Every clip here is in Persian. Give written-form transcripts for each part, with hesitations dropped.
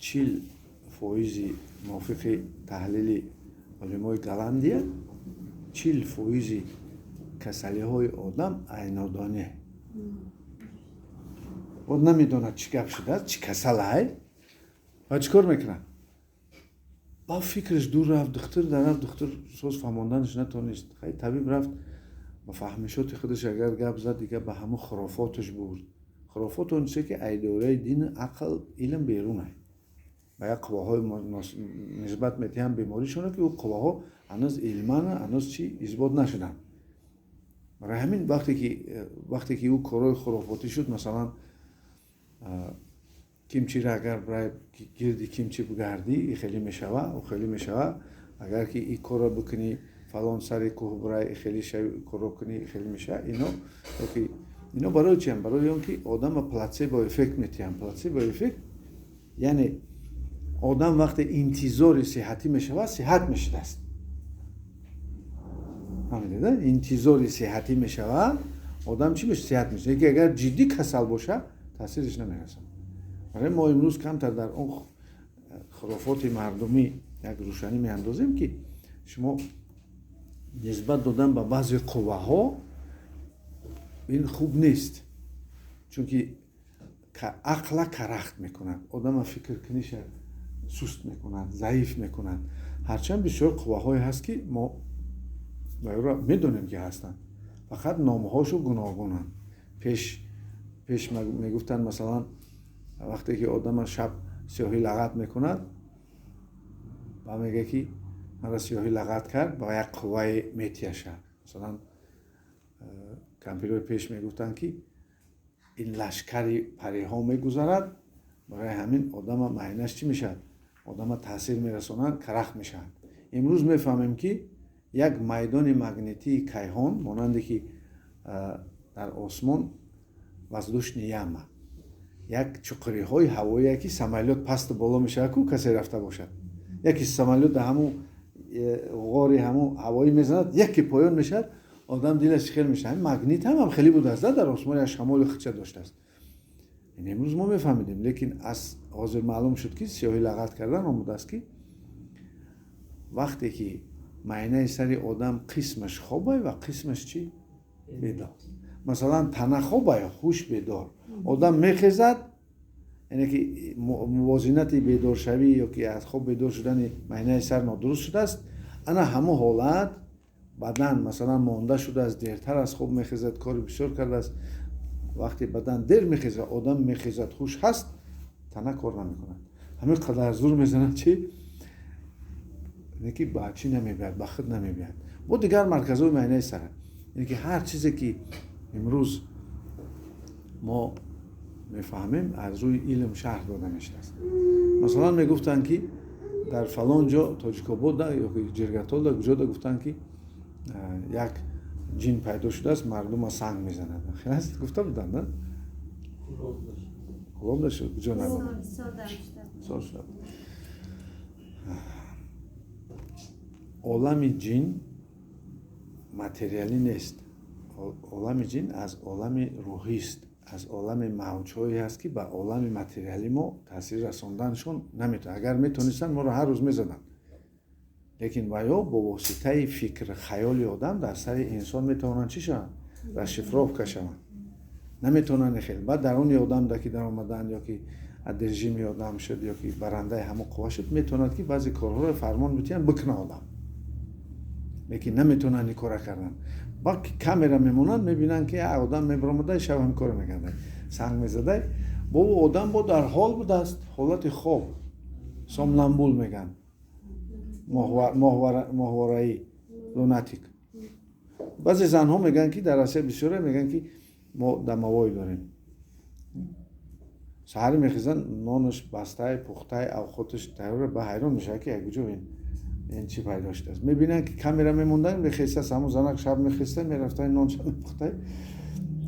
40% موافق تحلیل علمای گلندیه، 40% کسلی های آدم عینادانه. او نمیدونه چی گپ شده است، چی کسل های و چی کار میکنن. با فکرش دور رفت، دختر سوز فهماندنش نتونست. خیلی طبیب رفت با فهمشات خودش اگر گپ زد دیگه به همه خرافاتش برد. خرافات اون چیه که ای دوره دین عقل علم بیرونه و یک قواهای نسبت میتیم بیماریشونه که او قواها هنوز علمانه، هنوز چی اثبات نشدن. برای همین وقتی که او کارهای خرافاتی شد، مثلا کیمچی را اگر برای گردی کیمچی بگردی خیلی میشوه و خیلی میشوه، اگر که این کار را بکنی فلان سر کوه برای خیلی کار کنی خیلی میشه. اینا برای چی هم؟ برای اون که آدم پلاسیبو افکت میتیم. پلاسیبو افکت یعنی آدم وقتی انتظار صحتی میشوه صحت میشه است. فهمیدید؟ انتظار صحتی میشوه آدم چی میشه؟ صحت میشه. که اگر جدی کسل باشه تاثیرش نمیرسه. برای ما امروز کمتر در اون خرافات مردمی یک روشنی میاندازیم که شما نسبت دادن به بعضی قواها این خوب نیست، چون که عقل کرخت میکنند، آدم فکر کنیش سست میکنند، ضعیف میکنند. هرچند بسیار قواهایی هست که ما میدونیم که هستند، فقط نامهاشو گوناگونند. پیش میگفتن مثلا وقتی که آدم شب سیاهی لغت میکند و میگه که مرا سیاهی لغت کرد با یک قوه میتیشه. مثلا کمپیوتر پیش میگفتن که این لشکری پریها میگذرد، برای همین آدم معینش چی میشه؟ آدم تاثیر میرسونن، کرخت میشن. امروز میفهمیم که یک میدان مگنیتی کیهان مانندی که در آسمان وزدوش نیامه، یک چقری های هوایی که سمالیات پست بالا میشه که کسی رفته باشد، یکی سمالیات در همون غاری همون هوایی میزند یکی پایان میشه، آدم دلش خیلی میشه. این مگنیت هم خیلی بود است در آسمان شمال خچه داشته است. این امروز ما میفهمیدیم، لیکن از حاضر معلوم شد که سیاهی لغت کردن آمده است که وقتی که معینه سری آدم قسمش خوابه و قسمش چی؟ بیدار. مثلا تنه خوابه یا خوش بیدار، آدم میخیزد، یعنی که موازنت بیدار شوی یا که از خواب بیدار شدن معینه سر نادرست شده است. انا همه حالت بدن مثلا مانده شده است، دیرتر از خواب میخیزد، کاری بسیار کرده است. وقتی بدن دیر میخیزد، آدم میخیزد، خوش هست، تنه کار نمیکنه، همه قدر زور میزنه چی؟ یعنی که با چی نمیبید، با خود نمیبید. با دیگر مرکزهای معینه سره، یعنی که هر چیزی که امروز ما میفهمیم از روی علم شرح داده میشه است. مثلا میگفتن که در فلان جا تاجیک‌آباد یا جرگتال کجا گفتن که یک جین پیدا شده است، مردم ها سنگ میزنند. خیلی است گفته بودن نه؟ کلام داشت کجا نبود؟ سال شده. عالم جین متریالی نیست. عالم جین از عالم روحی است، از عالم موجهایی هست که به عالم متریالی ما تاثیر رساندنشون نمیتونه. اگر میتونستن ما رو هر روز میزدن، لیکن ویا با واسطه فکر خیال آدم در سر انسان میتونن چی شن؟ رشفره بکشن، نمیتونن. خیلی بعد در اون آدم که در آمدن یا که از رژیم آدم شد یا که برنده همه قوا شد، میتونن که بعضی کارها رو فرمان بتونن بکنه آدم، لیکن نمیتونن این کار کردن. با کامera میمونن میبینن که آدم میبرامده شب هم کار میکنه، سنگ میزده. با آدم با در حال بود است، حالت خواب، سامنامبول میگن، ماهواره‌ای، لوناتیک. بعضی زنها میگن که در آسیا بسیاره میگن که ما دماوایی داریم. سحر میخیزن نانش بسته پخته اوقاتش تیاره، به حیران میشه که کجا این چی پیدا شده است. میبینن که کامera میموندن میخیسته، همون زنک شب میخیسته میرفته نان شب پخته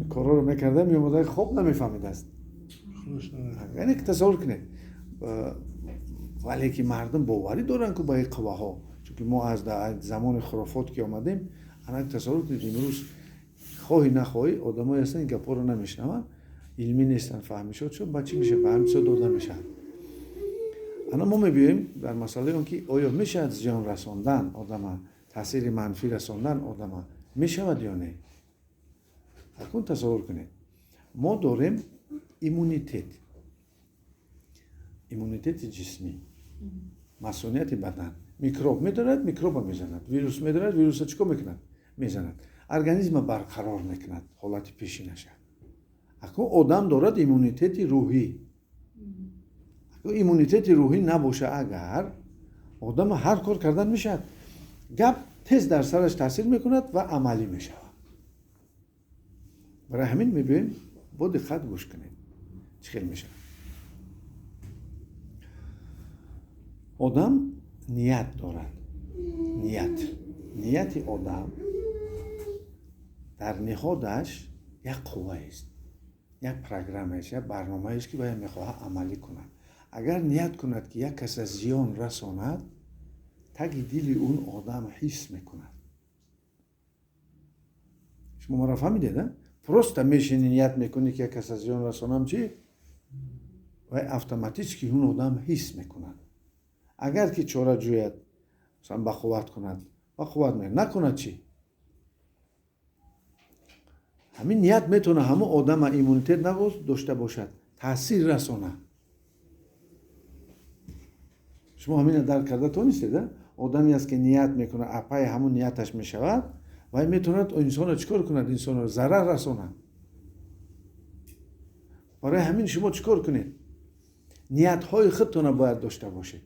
کارا رو میکرده، میومده خواب نمیفهمید است. یعنی که تصور کنید. ولی که مردم باوری دارن که با این قواها، چون که ما از زمان خرافات که آمدیم، انا تصور کنید امروز خواهی نخواهی آدمایی هستن که گپا رو نمیشنون، علمی نیستن، فهمی شد چون بچه میشه به همین داده میشن. الان ما می‌بینیم در مسئله اون که آیا میشه زیان رساندن آدم، تاثیر منفی رساندن آدم میشود یا نه؟ اکنون تصور کنید ما داریم ایمونیتت جسمی، مسئولیت بدن. میکروب میدارد، میکروب میزند. ویروس میدارد، ویروس چیکار میکند؟ میزند. ارگانیسم برقرار میکند، حالت پیشی نشه. اکنون آدم دارد ایمونیتت روحی. اکنون ایمونیتت روحی نباشه اگر آدم هر کار کردن میشه. گپ تز در سرش تاثیر میکند و عملی میشه. برای همین میبینیم با دقت گوش کنید چی میشه. آدم نیت دارد. نیت آدم در نهادش یک قوه است، یک پروگرام است، یک برنامه است که باید میخواه عملی کند. اگر نیت کند که یک کس زیان رساند، تگ دل اون آدم حس میکند. شما ما را فهمیدید؟ پروست میشینی نیت میکنی که یک کس زیان رسانم چی؟ و اتوماتیک که اون آدم حس میکند. اگر که چاره جوید مثلا بخوت کند، بخوت نکند چی؟ همین نیت میتونه همه آدم ایمونیتت داشته باشد، تاثیر رسانه. شما همین درک کرده تو نیستید؟ آدمی است که نیت میکنه، اپای همون نیتش میشود و میتونه انسان رو چیکار کند؟ انسان رو ضرر رسانه. برای همین شما چیکار کنید؟ نیت های خودتون باید داشته باشید.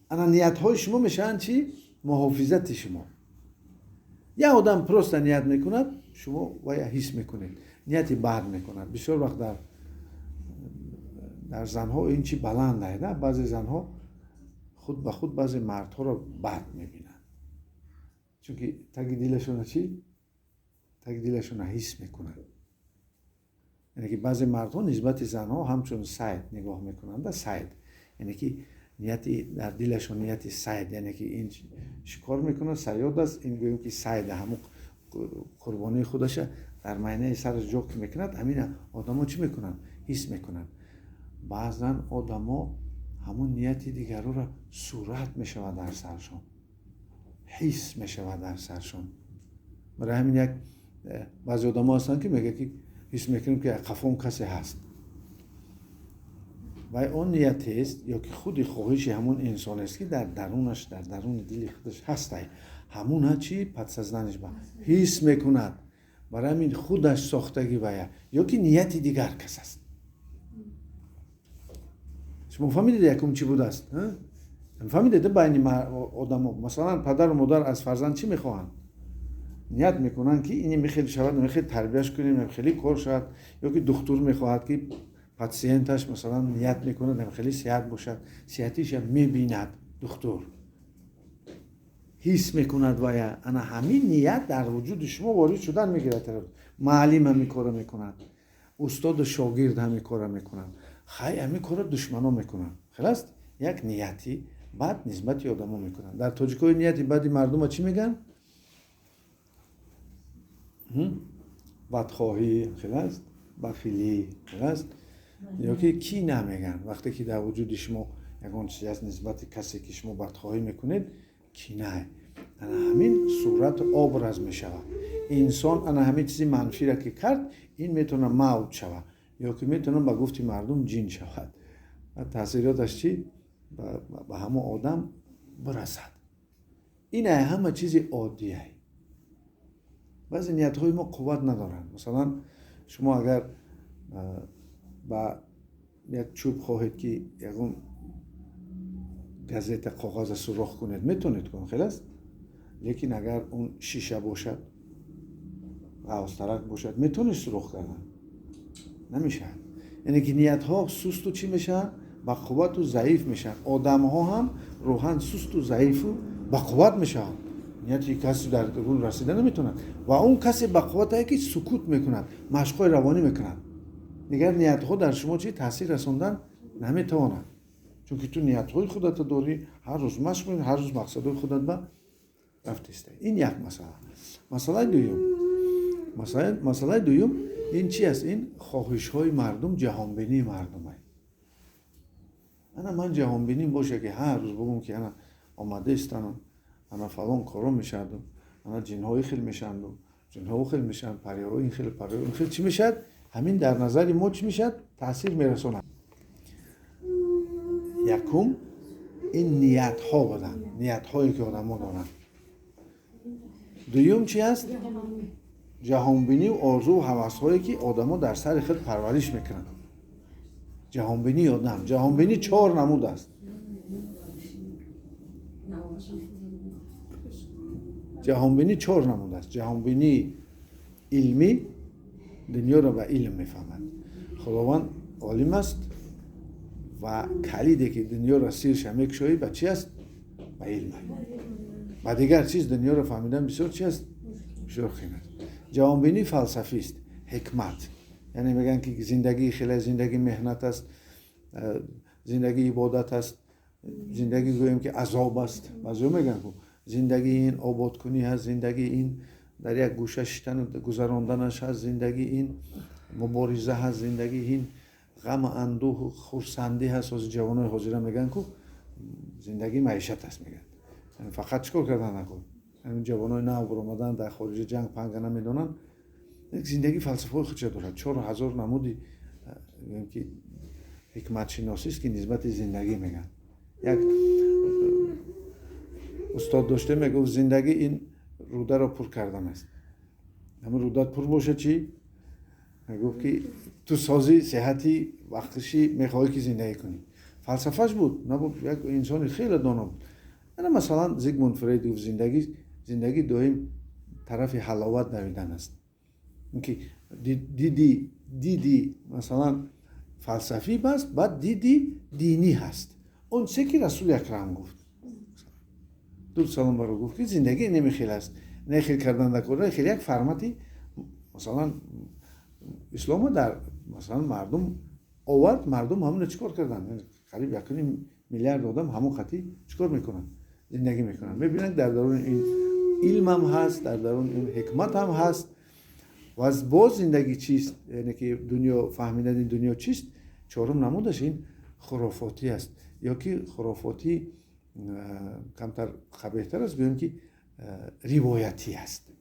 انا نیت های شما میشن چی؟ محافظت شما. یا آدم پروست نیت میکند، شما باید حس میکنید نیتی بد میکند. بسیار وقت در زنها این چی بلنده نه؟ بعضی زنها خود به خود بعضی مردها رو بد میبینند، چون که تگ دلشون چی؟ تگ دلشون حس میکنند. یعنی که بعضی مردها نسبت زنها همچون سید نگاه میکنند. سید یعنی که نیتی در دلشون نیتی سید، یعنی که این شکار میکنه، سیاد است. این گویم که سید همون قربانی خودش در معنی سر جوک میکند. همین آدما چی میکنن؟ حس میکنن. بعضا آدما همون نیتی دیگر رو صورت میشود در سرشون، حس میشود در سرشون. برای همین یک بعضی آدما هستن که میگه که حس میکنیم که قفون کسی هست و اون نیت است یا که خود خواهش همون انسان است که در درونش، در درون دل خودش هسته. همون چی؟ پس از دانش با حس میکند. برای همین خودش ساختگی باید یا که نیتی دیگر کس است. شما فهمیدید یکم چی بود است؟ فهمیدید بین آدم ها مثلا پدر و مادر از فرزند چی میخواهند؟ نیت میکنن که اینی میخواد شود، میخواد تربیتش کنیم، خیلی کار شد. یا که دکتر میخواهد که پاцієنتش مثلا نیت میکنه خیلی صحت باشد، صحتیش میبیند. دکتر حس میکند و انا همین نیت در وجود شما وارد شدن میگیره. معلم هم کار میکنند، استاد و شاگرد هم کار میکنند، خیلی همین کار دشمنا میکنند. خلاص یک نیتی بعد نسبت آدمو میکنند. در تاجیکای نیتی بعدی مردم چی میگن؟ بدخواهی، خلاص بخیلی، خلاص یا که کی نمیگن. وقتی که در وجود شما یکان چیزی از نسبت کسی که شما بدخواهی میکنید کی نه، انا همین صورت آبرز میشود. انسان انا همین چیزی منفی را که کرد این میتونه موت شود یا که میتونه با گفت مردم جین شود و تاثیراتش چی به همه آدم برسد. این همه چیز عادیه. بعضی نیت های ما قوت ندارن. مثلا شما اگر با یک چوب خواهید که یکون گازت کاغذ سوراخ کنید میتونید کنید، خلاص. لیکن اگر اون شیشه باشد، غوث‌ترک باشد، میتونید سوراخ کردن، نمیشه. یعنی که نیت ها سست و چی میشن؟ با قوت و ضعیف میشن. آدم ها هم روحاً سست و ضعیف و با قوت میشن. نیتی کسی در گول رسیدن نمیتونن و اون کسی با قوت که سکوت میکند، مشقای روانی میکند. دیگر نیت ها در شما چی تاثیر رسوندن نمیتواند، چون که تو نیت های خودت داری، هر روز مشق میکنی، هر روز مقصدهای خودت با رفتیسته. این یک مسئله. مسئله دوم این چی است؟ این خواهش های مردم، جهانبینی مردم است. انا من جهان بینیم باشه که هر روز بگم که انا آماده استم، انا فلان کارو میشدم، انا جنهای خیلی میشندم، جنها خیلی میشن، پریها این خیلی، پریها این خیلی، چی میشد؟ همین در نظر ما چی میشد؟ تاثیر میرسونه. یکم این نیت ها بودن، نیت هایی که آدم ها دارن. دوم چی هست؟ جهان بینی و آرزو و هوس هایی که آدم ها در سر خود پرورش میکنن. جهان بینی آدم، جهان بینی 4 نمود است. جهان بینی 4 نمود است. جهان بینی علمی، دنیا را به علم میفهمد. خداوند عالم است و کلیدی که دنیا را سیرش میکشوید به چی است؟ به علم. و دیگر چیز دنیا را فهمیدن بسیار چی است؟ بسیار خیلی است. جهان بینی فلسفی است، حکمت. یعنی میگن که زندگی خیلی زندگی مهنت است، زندگی عبادت است، زندگی گویم که عذاب است. بعضی میگن که زندگی این آباد کنی هست، زندگی این در یک گوشه شدن گذراندنش هست، زندگی این مبارزه هست، زندگی این غم اندوه خرسندی هست. از جوانای حاضر میگن که زندگی معیشت است. میگن یعنی فقط چیکار کردن نکن. همین جوانای نو برآمدن در خارج جنگ پنگ نمیدونن. یک زندگی فلسفه خودش داره. 4000 نمودی که حکمت شناسی است که نسبت زندگی میگن. یک استاد داشته میگه زندگی این روده را پر کردن است. همین روده پر باشه چی؟ میگه که تو سازی صحتی وقتشی میخوای که زندگی کنی. فلسفهش بود، نبود یک انسان خیلی دانا بود. انا مثلا زیگموند فروید گفت زندگی دویم طرف حلاوت دویدن است. اینکه دیدی مثلا فلسفی بس، بعد دیدی دینی هست. اون چه که رسول اکرم گفت، درود سلام بر او، گفت که زندگی نمیخیل است، نه خیل کردن نکنه، خیلی یک فرمتی مثلا اسلام در مثلا مردم آورد، مردم همون چیکار کردن؟ قریب 1.5 میلیارد آدم همون خطی چیکار میکنن؟ زندگی میکنن. میبینن در درون این علم هم هست، در درون این حکمت هم هست. و از باز زندگی چیست؟ یعنی که دنیا فهمیدن این دنیا چیست؟ 4 نمودش این خرافاتی است. یا که خرافاتی کمتر قبیح‌تر است، بگیم که روایتی است.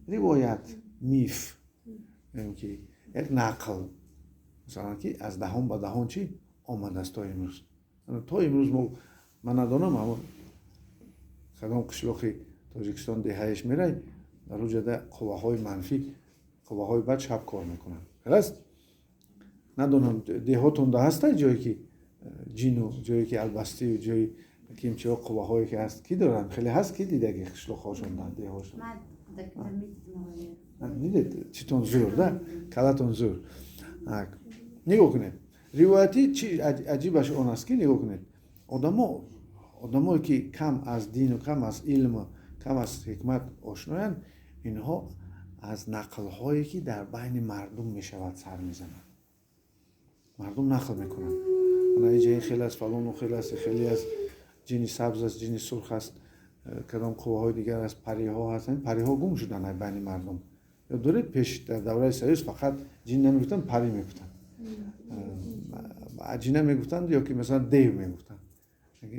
روایت میف، یعنی که یک نقل، مثلا که از دهان به دهان چی آمده است تا امروز. تا امروز من ندانم اما کدام قشلاقی تاجیکستان دههش میره، در اون جده قوه‌های منفی، قوه‌های بد شب کار میکنن. خلاص ندانم دهاتون ده هسته جایی که جینو، جایی که البستی و جایی که این چرا قوه‌هایی که هست کی دارن؟ خیلی هست کی دیده که قشلاق‌هاشون ده هاشون. من دیدید چیتون زور ده کلاتون زور. نگاه کنید روایتی چی عجیبش اون است که نگاه کنید آدمایی که کم از دین و کم از علم و کم از حکمت آشنایند، اینها از نقل‌هایی که در بین مردم میشود سر میزنند. مردم نقل میکنن. انا اینجا خیلی از فلان و خیلی از خیلی از جنی سبز است، جنی سرخ است، کدام قوه‌های دیگر از پریها هستن. پریها گم شدن بین مردم. یا دورید پیش در دوره سریس فقط جن نمیگفتن، پری میگفتن. جن نمیگفتن یا که مثلا دیو میگفتن.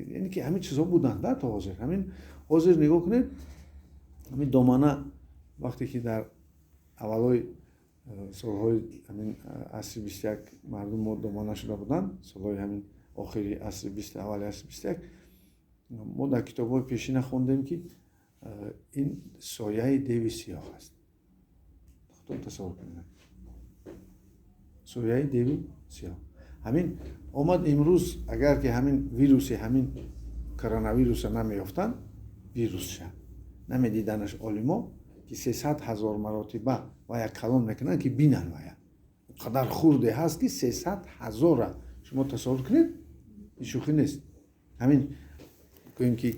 یعنی که همین چیزا بودن در تا حاضر. همین حاضر نگاه کنید، همین دامنه وقتی که در اولای سالهای همین عصر 21 مردم ما دامنه شده بودن، سالهای همین آخری عصر 20 اول عصر 21 ما در کتاب‌های پیشین خوندیم که این سایه دیو سیاه است. خودتون تصور کنید. سایه دیو سیاه. همین اومد امروز اگر که همین ویروسی، همین کرونا ویروس نمیافتن، ویروس شد. نمیدیدنش عالما که 300,000 مراتبه و یک کلام میکنن که بینن و قدر خورده هست که 300,000 شما تصور کنید، این شوخی نیست. همین گوییم که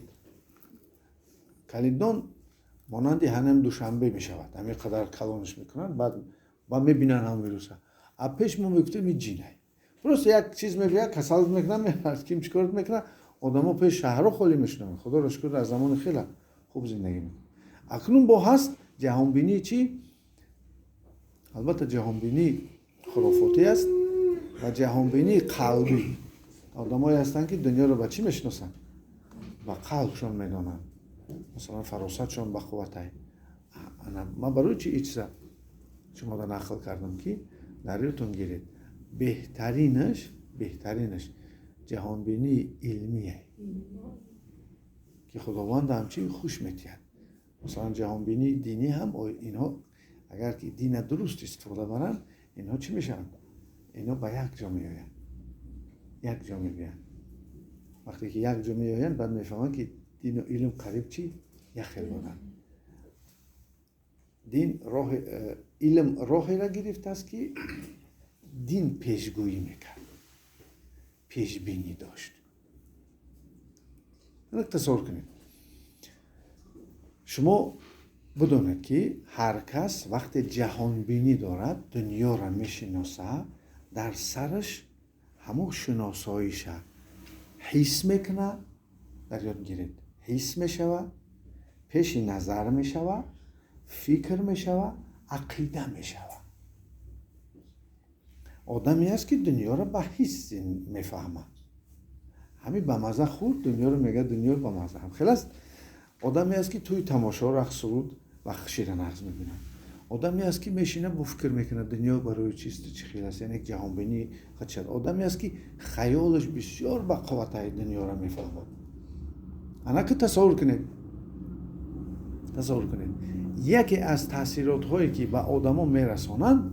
کلیدان مانند هنم دوشنبه میشود، همین قدر کلامش میکنن، بعد میبینن هم ویروس. پیش ما میگفتیم این جینه. درست یک چیز میبینه کسالت میکنن، کیم چیکار میکنه، آدما پیش شهرها خالی میشن. خدا را شکر از زمان خیلی خوب زندگی میکنن. اکنون با هست جهان بینی چی؟ البته جهان بینی خرافاتی است، و جهانبینی قلبی. آدمایی هستن که دنیا رو با چی میشناسن؟ با قلبشون میدونن. مثلا فراستشون با قوته. من برای چی ایچ شما را نقل کردم که در یادتون گیرید بهترینش جهانبینی علمیه که خداوند همچین خوش میتید. مثلا جهانبینی دینی هم اینها اگر که دین درست استفاده برن اینها چی میشن؟ اینها به یک جا میآین. وقتی که یک جا میآین بعد میفهمن که دین و علم قریب چی؟ یک خیل بودن. علم راهی را گرفته است که دین پیشگویی میکرد، پیشبینی داشت. تصور کنید شما بدونید که هر کس وقتی جهانبینی دارد دنیا را میشناسه، در سرش همون شناساییش حس میکنه، در یاد گیرید حس میشوه، پیش نظر میشوه، فکر میشوه، عقیده میشوه. آدمی هست که دنیا را به حس میفهمه، همین به مزه خورد دنیا رو میگه دنیا رو به مزه. هم خیلی است آدمی هست که توی تماشا رقص سرود و شیر نغز میبینه. آدمی هست که میشینه با فکر میکنه دنیا برای چیست چی خیلی است، یعنی جهانبینی خدشد. آدمی هست که خیالش بسیار با قوته دنیا را میفهمه. انا که تصور کنید یکی از تاثیرات هایی که به آدما میرسانند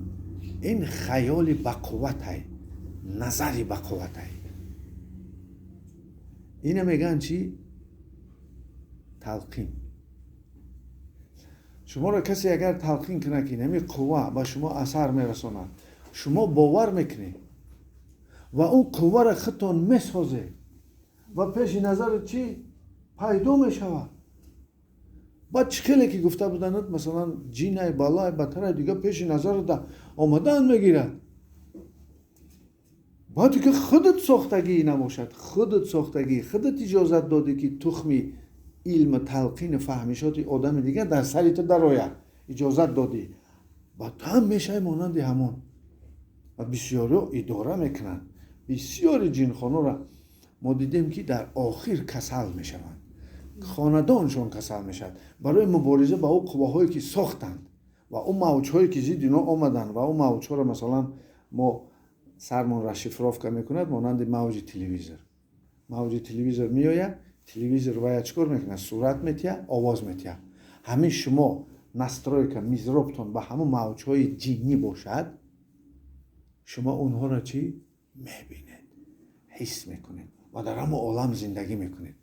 این خیال با قوته، نظری با قوته. اینه میگن چی؟ تلقین. شما را کسی اگر تلقین کنه که نمی قوه به شما اثر میرساند، شما باور میکنی و اون قوه را خودتان میسازه و پیش نظر چی؟ پیدا میشود. بعد خیلی که گفته بودند مثلا جینای بالای بطره دیگه پیش نظر ده آمدن میگیرد. باید که خودت ساختگی نباشد، خودت اجازت دادی که تخمی علم تلقین فهمیشات آدم دیگه در سری تو در آید، اجازت دادی و تو هم میشه مانند همون. و بسیاری اداره میکنن، بسیاری جنخانه را ما دیدیم که در آخر کسل میشوند، خاندانشون کسل میشد برای مبارزه با اون قوه‌هایی که ساختند و اون موج‌هایی که زید اینا آمدن و اون موج‌ها را مثلا ما سرمون را شفراف میکند مانند موج تلویزور میآید، تلویزور باید چکار میکنه؟ صورت میتیه، آواز میتیه. همین شما نسترویکا میزروبتون با همون موج‌های جینی باشد، شما اونها را چی؟ میبینید، حس میکنید و در همون عالم زندگی میکنید.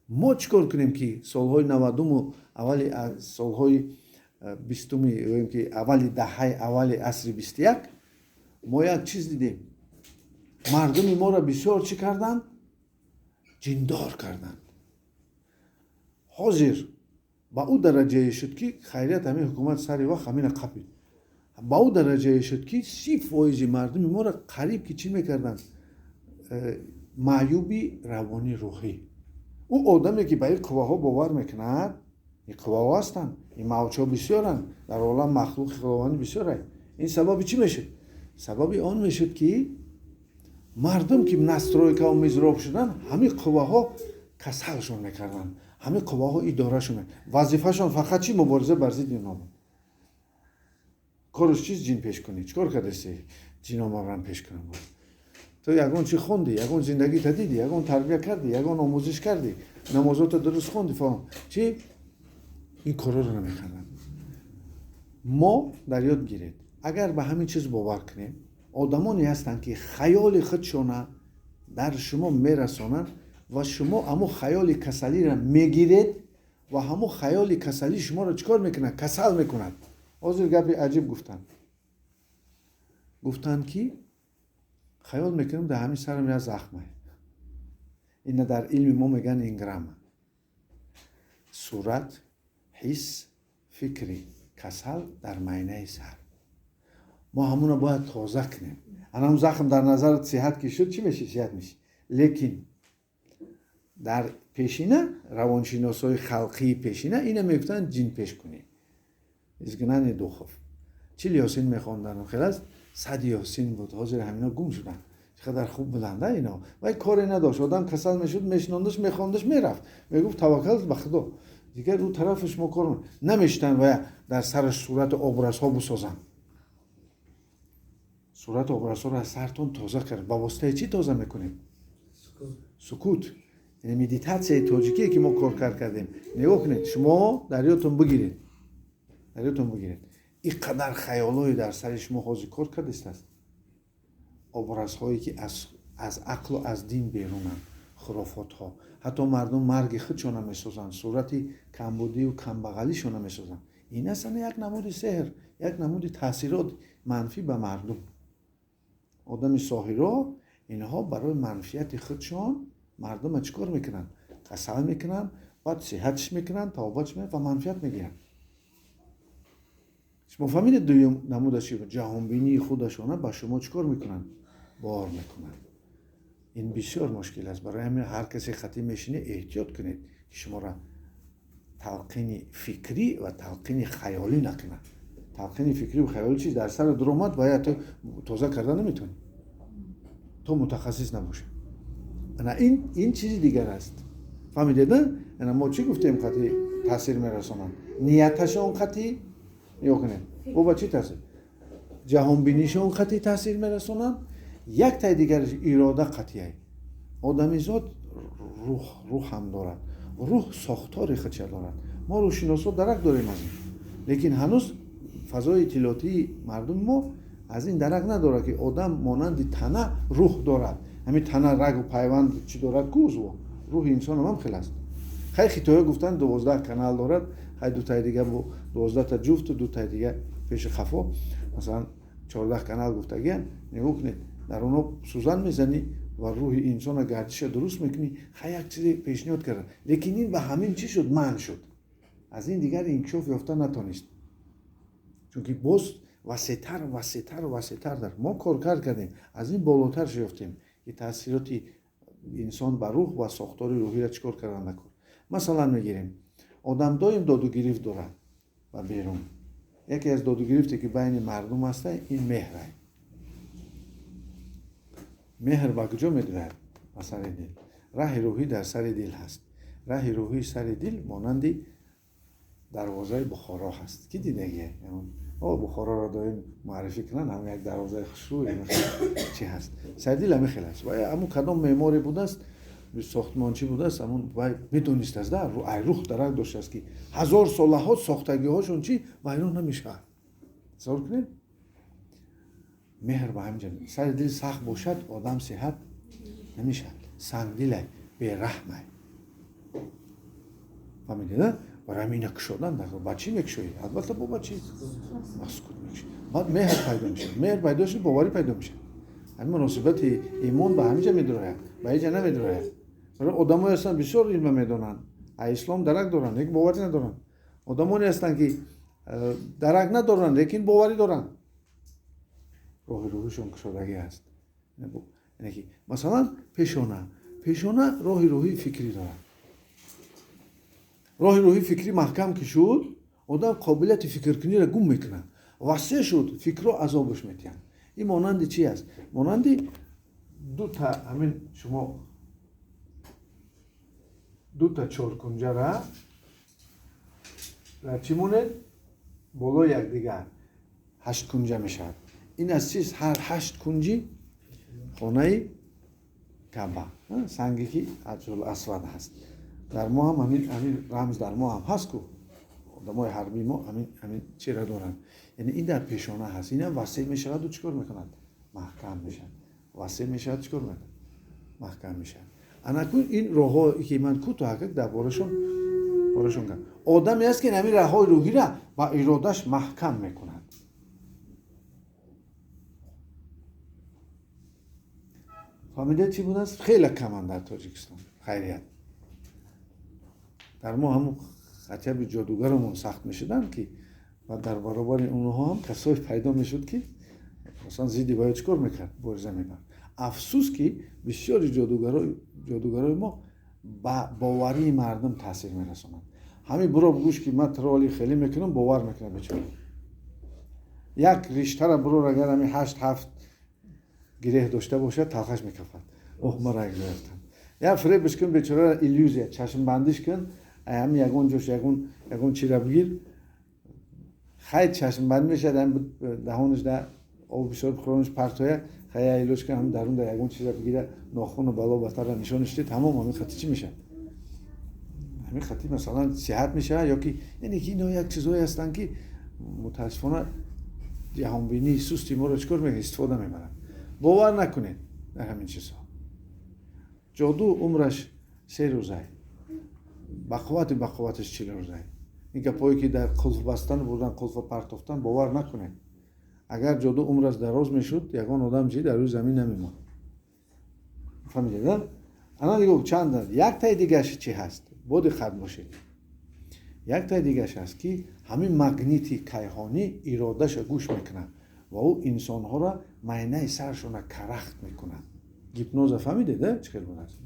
ما چکار کنیم که سالهای 90 و اولی سالهای 20 که اولی دهه اولی عصر 21 ما یک چیز دیدیم. مردم ما را بسیار چی کردند؟ جندار کردند. حاضر با او درجه شد که خیریت همین حکومت سری وقت همین قبیل با او درجه شد که 30% مردم ما را قریب که چی میکردند؟ معیوبی روانی روحی. او آدمی که به این قوه ها باور میکند، این قوه ها هستند، این موج‌ها بسیارند در عالم، مخلوق خداوندی بسیاره. این سبب چی میشه؟ سبب آن میشد که مردم که نسترویکا و میزروب شدن، همین قوه ها کسلشون میکردن، همین قوه ها اداره شون، وظیفهشون فقط چی؟ مبارزه بر ضد اینا بود. کارش چیز؟ جین پیش کنی. چیکار کردی؟ جین آمارن پیش کنم بود. تو یگان چی خوندی؟ یگان زندگی تدیدی؟ یگان تربیه کردی؟ یگان آموزش کردی؟ نمازات درست خوندی؟ فهم چی؟ این کارا رو نمیکنن. ما در یاد گیرید اگر به همین چیز باور کنیم، آدمانی هستند که خیال خودشون در شما میرسانند و شما همو خیال کسلی را میگیرید و همو خیال کسلی شما را چکار میکنه؟ کسل میکند. حاضر گپی عجیب گفتن که خیال میکنم در همین سرم یه زخمه. این در علم ما میگن اینگرام. صورت، حس، فکری، کسل در معینه سر. ما همون رو باید تازه کنیم. هم زخم در نظر صحت که شد چی میشه؟ صحت میشه. لیکن در پیشینه روانشناسای خلقی پیشینه اینه میگفتن جین پیش کنی. ازگنان دو خوف. چی لیاسین میخوندن؟ خیلی است صد یاسین بود حاضر همینا گم شدن. چقدر خوب بلنده اینا. ولی کاری نداشت. آدم کسل میشد، میشنوندش، میخواندش، میرفت. میگفت توکل به خدا. دیگه رو طرفش ما کار نمیشتن و در سرش صورت آبرس ها بسازن. صورت آبرس ها رو از سرتون تازه کرد. با واسطه چی تازه میکنیم؟ سکوت. یعنی مدیتاسیون تاجیکی که ما کار کردیم. نگاه کنید، شما دریاتون بگیرید. این قدر خیالایی در سر شما حاضر کار کرده است. آبرس هایی که از عقل و از دین بیرونن، خرافات ها. حتی مردم مرگ خودشون میسازن، صورت کمبودی و کمبغلیشون میسازن. این اصلا یک نمود سحر، یک نمود تاثیرات منفی به مردم. آدم ساحرا اینها برای منفیت خودشون مردم چیکار میکنن؟ کسل میکنن، بعد صحتش میکنن، توبهش میکنن و منفیت میگیرن. شما فهمیدید دویم نمودش جهانبینی خودشونه با شما چیکار میکنن؟ بار میکنن. این بسیار مشکل است. برای همین هر کسی خطی میشینه احتیاط کنید که شما را تلقین فکری و تلقین خیالی نکنه. تلقین فکری و خیالی چیز در سر درآمد باید تو توضیح کردن نمیتونی. تو متخصص نباشه. انا این چیزی دیگر است. فهمیدید نه؟ انا ما چی گفتیم خطی تاثیر میرسونن؟ نیتش اون خطی نگاه کنید. با چی تاثیر؟ جهان بینیش اون خطی تاثیر میرسونن. یک تا دیگر اراده قطعیه. آدمی زاد روح هم دارد. روح ساختار خودش دارد. ما روشناسا درک داریم از این. لیکن هنوز فضای اطلاعاتی مردم ما از این درک نداره که آدم مانند تنه روح دارد. همین تنه رگ و پیوند چی دارد؟ گوز و روح انسان هم خیلی است. خیلی خیتویا گفتن 12 کانال دارد. خیلی دو تا دیگه با 12 تا جفت و دو تا دیگه پیش خفا. مثلا 14 کانال گفتگیان. نگاه کنید. در اونها سوزن میزنی و روح انسان گردش درست میکنی. خیلی یک چیزی پیشنهاد کرد. لیکن این به همین چی شد؟ من شد. از این دیگر انکشاف یافته نتونست. چون که باز وسیع‌تر در ما کار کردیم. از این بالاتر یافتیم که تاثیرات انسان بر روح و ساختار روحی را چیکار کردن نکن. مثلا میگیریم آدم دایم داد و گرفت دارد و بیرون. یکی از داد و گرفتی که بین مردم هست این مهره. مهر با کجا میدوید؟ با سر دل. راه روحی در سر دل هست. راه روحی سر دل مانندی دروازه بخارا هست. کی دیدگیه؟ بخارا را داریم معرفی کنن. هم یک دروازه خشروعی چی هست؟ سر دل همه خیلی هست. و همون کدام معماری بوده است، ساختمانچی بوده است، همون میدونست است در روح درک داشته است که هزار ساله ها ساختگی هاشون چی ویران نمیشه. تصور کنید. مهر به همین سر دل سخت باشد آدم صحت نمیشه. سنگ دل به رحمه. فهمیدید؟ برای همین کشودن در بچی میکشوید. البته با بچی مسکوت میشه. بعد مهر پیدا میشه. مهر پیدا شد باوری پیدا میشه. همین مناسبت ایمان به همینجا میدره. به اینجا نمیدره. برای آدمایی هستن بسیار علم میدونن. اسلام درک دارن لیکن باوری ندارن. آدمانی هستن که درک ندارن لیکن باوری دارن. راه روحشون کشودگی است. یعنی که مثلا پیشانه راه روحی فکری داره. راه روحی فکری محکم که شد آدم قابلیت فکر کنی را گم میکنه. وسیع شد فکر رو عذابش میتین. این مانند چی است؟ مانند دو تا همین شما دو تا چهار کنجه را چی مونه؟ بالا یک دیگر 8 کنجه میشه. این از چیز هر 8 کنجی خانه کعبه سنگی که حجر الاسود هست. در ما هم همین رمز در ما هم هست که آدمای حربی ما همین چیره دارن. یعنی این در پیشانه هست. این هم وسیع میشود و چیکار میکنند؟ محکم میشن. وسیع میشود چیکار میکنند؟ محکم میشن. انکون این راه‌هایی که من کوتاه در بارشون کردم. آدمی است که همین راه‌های روحی را با ارادهش محکم میکند. فهمیده چی بود است؟ خیلی کمن در تاجیکستان. خیریت. در ما هم خطیب جادوگرمون سخت میشدن که و در برابر اونها هم کسایی پیدا میشد که مثلا زیدی باید چکار میکرد؟ بارزه میکرد. افسوس که بسیار جادوگرای ما با باوری مردم تاثیر میرسونن. همین برو بگوش که من ترالی خیلی میکنم باور میکنم بچه. یک رشته را برو اگر همی 8-7 گره داشته باشه تلخش میکفد. اوه ما را گرفتم. یا فریبش کن بیچاره ایلیوزیا چشم بندیش کن هم یگون جوش یگون چی را بگیر خیلی چشم بند میشه دهانش ده آب بسیار بخورانش پرتویه خیلی ایلوش کن هم درون ده یگون چیز را بگیره ناخون و بالا بطر را نشانش دید تمام همین خطی چی میشه؟ همین خطی مثلا صحت میشه یا که یعنی که اینا یک چیزایی هستن که متاسفانه جهانبینی سستی ما رو چکار میگه استفاده میبرن. باور نکنید در همین چیزها. جادو عمرش 3 روزه بقوتش 40 روزه. این گپایی که در قلف بستن بردن قلف پرتافتن باور نکنید. اگر جادو عمرش دراز میشد یگان آدم چی در روی زمین نمیماند. فهمیدید؟ الان دیگه چند یک تای دیگهش چی هست؟ بود خد باشید. یک تای دیگهش هست که همین مگنیتی کیهانی ارادهش گوش میکنه و او انسان ها را معینه سرشون را کرخت میکنه. گیپنوز فهمیدید چه بود است؟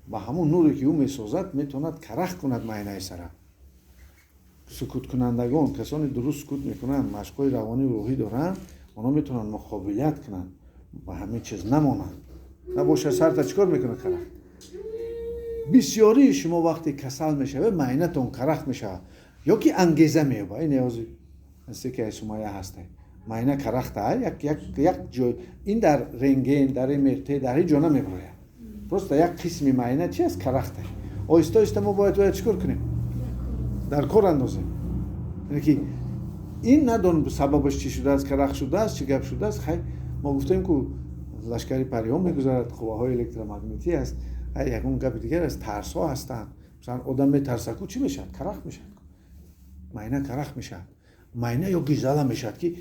با همون نوری که او میسازد میتوند کرخت کند معینه سر. سکوت کنندگان کسانی درست سکوت میکنن مشقای روانی و روحی دارن اونا میتونن مقابلیت کنن و همه چیز نمانند. نباشه سر تا چیکار میکنه کرخت. بسیاری شما وقتی کسل میشه معینتون کرخت میشه یا که انگیزه میبا این نیازی مثل که سمایه هسته معینه کرخته یک جای این در رنگین در مرته در هیچ جا نمیبروه پروست یک قسمی معینه چی است کرخته آیسته آیسته ما باید چیکار کنیم در کار اندازیم یعنی که این ندون سببش چی شده است کرخت شده است چی گپ شده است خیلی ما گفتیم که لشکری پریام میگذارد قوه‌های الکترومغناطیسی است یکون گپ دیگر از ترس ها هستند مثلا آدم میترسه کو چی میشد کرخت میشد معینه کرخت میشد معینه یا گیزاله میشد که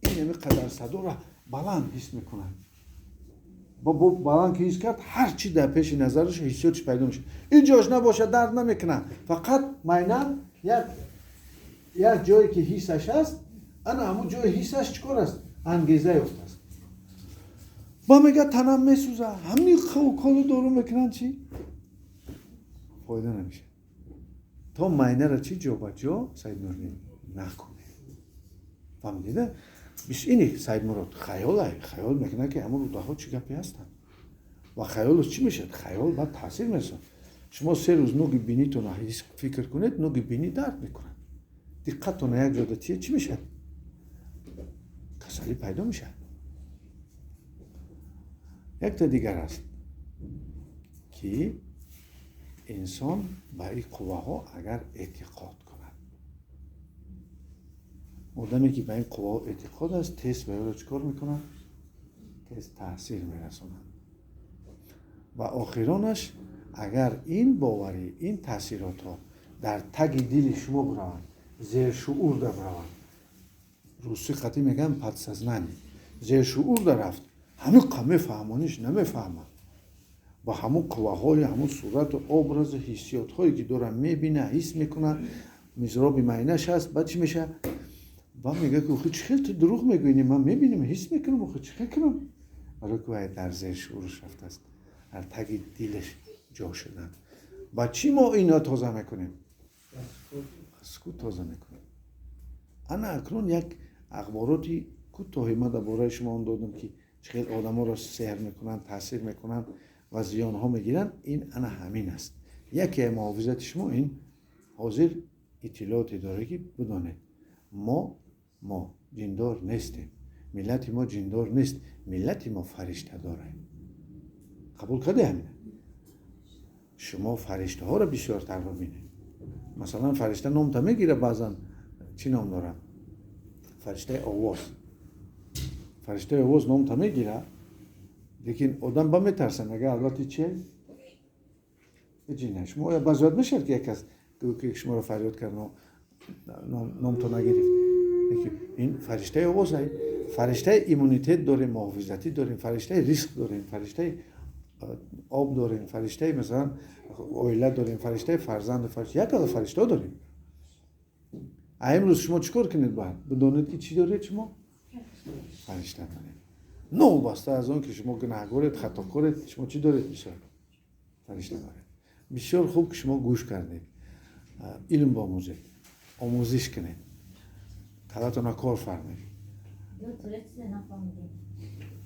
این همه قدر صدا را بلند حس میکنه با بلند که حس کرد هر چی در پیش نظرش حسیاتش پیدا میشه اینجاش نباشه درد نمیکنه فقط معینه یک جایی که حسش هست انا همون جای حسش چیکار است انگیزه یافته است با میگه تنم میسوزه همین کالو دارو میکنن چی فایده نمیشه تا معینه را چی جا با جا سید نورنی نکنه فهمیده بیش اینی سید مراد خیال میکنه که همون روده ها چی گپی هستن و خیالش چی میشه خیال بعد تاثیر میشه شما 3 روز نوگی بینیتون حس فکر کنید نوگی بینی درد میکنه دقتتون یک جا چی میشه کسلی پیدا میشه یک تا دیگر است که انسان به این قوه ها اگر اعتقاد کند آدمی که به این قوه ها اعتقاد است تست به او چکار میکنن؟ تست تاثیر میرسونن و آخرانش اگر این باوری این تاثیرات ها در تگ دل شما بروند زیر شعور در بروند روسی خطی میگن подсознание زیر شعور در رفت همه قمه فهمانیش نمیفهمن با همون قوه های همون صورت و obraz حسیات هایی که دارن میبینه حس میکنه مزراب معینش هست بعد چی میشه و میگه که خود چخیل تو دروغ میگوینی من میبینم حس میکنم خود چخیل کنم ولی که در زیر شعورش رفته است در تگ دیلش جا شدن با چی ما اینا تازه میکنیم سکوت تازه میکنیم انا اکنون یک اخباراتی کوتاهی ما درباره شما اون دادم که خیلی آدم ها را سحر میکنن تاثیر میکنن و زیان ها میگیرن این انا همین است یکی محافظت شما این حاضر اطلاعاتی داره که بدانید ما جندار نیستیم ملت ما جندار نیست ملت ما فرشته داره قبول کرده همینه شما فرشته ها را بسیار تر ببینید مثلا فرشته نام تا میگیره بعضا چی نام داره فرشته آواز فرشته آواز نام تا میگیره لیکن آدم با میترسه مگه البته چیه؟ جینه شما بازیاد میشه که یک کس که شما رو فریاد کرد نام تا نگیرید این فرشته آواز هست فرشته ایمونیتت داریم محافظتی داریم فرشته ریسک داریم فرشته آب داریم فرشته مثلا اویله داریم فرشته فرزند فرشته یک عدد فرشته داریم امروز شما چیکار کنید باید بدونید که چی دارید شما فرشته دارید نو بسته از اون که شما گناهکارید خطاکارید شما چی دارید بسیار فرشته دارید بسیار خوب که شما گوش کردید علم آموزید آموزش کنید غلط و نکار فرمایید. دو طور چیز نفهمیدیم.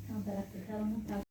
کام طرف